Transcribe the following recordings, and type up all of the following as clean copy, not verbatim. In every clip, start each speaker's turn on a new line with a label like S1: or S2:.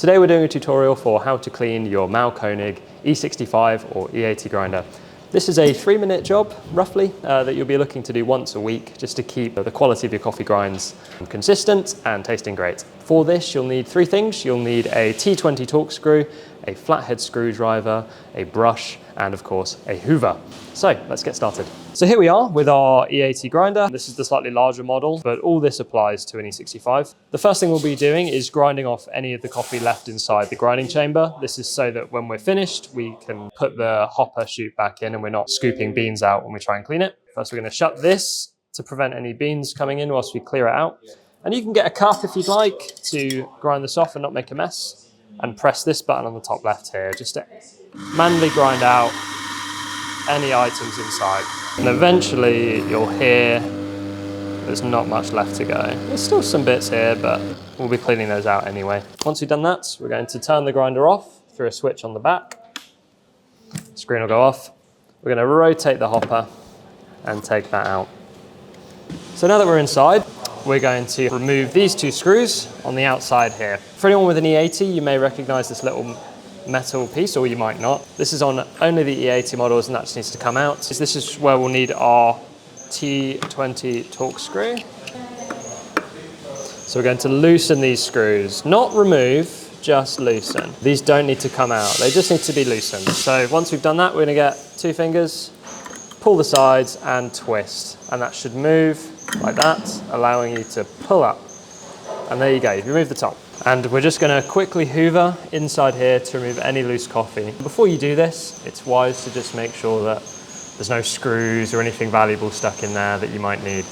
S1: Today we're doing a tutorial for how to clean your Mahlkonig E65 or E80 grinder. This is a 3-minute job, roughly, that you'll be looking to do once a week, just to keep the quality of your coffee grinds consistent and tasting great. For this, you'll need 3 things. You'll need a T20 Torx screw, a flathead screwdriver, a brush, and of course, a hoover. So let's get started. So here we are with our E80 grinder. This is the slightly larger model, but all this applies to an E65. The first thing we'll be doing is grinding off any of the coffee left inside the grinding chamber. This is so that when we're finished, we can put the hopper chute back in and we're not scooping beans out when we try and clean it. First, we're going to shut this to prevent any beans coming in whilst we clear it out. And you can get a cup if you'd like to grind this off and not make a mess. And press this button on the top left here, just to manually grind out any items inside. And eventually you'll hear there's not much left to go. There's still some bits here, but we'll be cleaning those out anyway. Once we've done that, we're going to turn the grinder off through a switch on the back. The screen will go off. We're going to rotate the hopper and take that out. So now that we're inside, we're going to remove these 2 screws on the outside here. For anyone with an E80, you may recognize this little metal piece, or you might not. This is on only the E80 models, and that just needs to come out. So this is where we'll need our T20 Torx screw. So we're going to loosen these screws, not remove, just loosen. These don't need to come out, they just need to be loosened. So once we've done that, we're gonna get 2 fingers, pull the sides and twist, and that should move like that, allowing you to pull up. And there you go, you've removed the top. And we're just gonna quickly hoover inside here to remove any loose coffee. Before you do this, it's wise to just make sure that there's no screws or anything valuable stuck in there that you might need.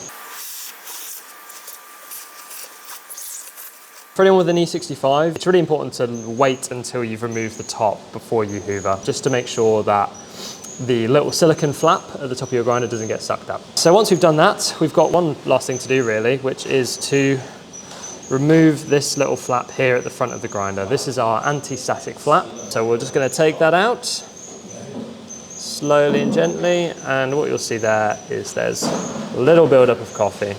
S1: For anyone with an E65, it's really important to wait until you've removed the top before you hoover, just to make sure that the little silicone flap at the top of your grinder doesn't get sucked up. So once we've done that, we've got one last thing to do really, which is to remove this little flap here at the front of the grinder. This is our anti-static flap. So we're just going to take that out slowly and gently, and what you'll see there is there's a little buildup of coffee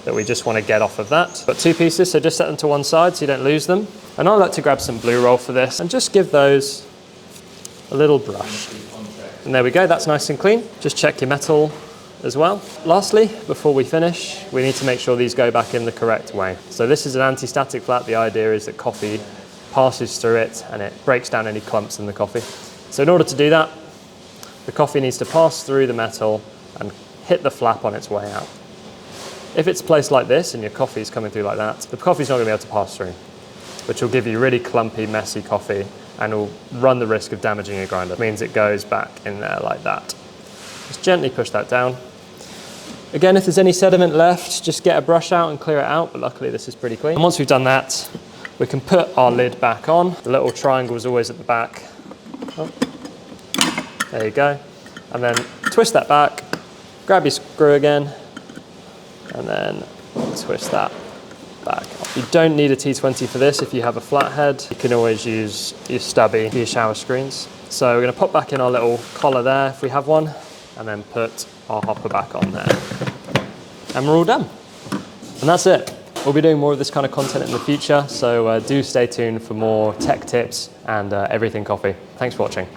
S1: that we just want to get off of that. Got 2 pieces, so just set them to one side so you don't lose them. And I like to grab some blue roll for this and just give those a little brush. And there we go, that's nice and clean. Just check your metal as well. Lastly, before we finish, we need to make sure these go back in the correct way. So this is an anti-static flap. The idea is that coffee passes through it and it breaks down any clumps in the coffee. So in order to do that, the coffee needs to pass through the metal and hit the flap on its way out. If it's placed like this and your coffee is coming through like that, the coffee's not going to be able to pass through, which will give you really clumpy, messy coffee and will run the risk of damaging your grinder. It means it goes back in there like that. Just gently push that down. Again, if there's any sediment left, just get a brush out and clear it out, but luckily this is pretty clean. And once we've done that, we can put our lid back on. The little triangle is always at the back. Oh, there you go. And then twist that back, grab your screw again, and then twist that back. You don't need a T20 for this if you have a flathead. You can always use your stubby for your shower screens. So we're going to pop back in our little collar there if we have one, and then put our hopper back on there. And we're all done. And that's it. We'll be doing more of this kind of content in the future, so do stay tuned for more tech tips and everything coffee. Thanks for watching.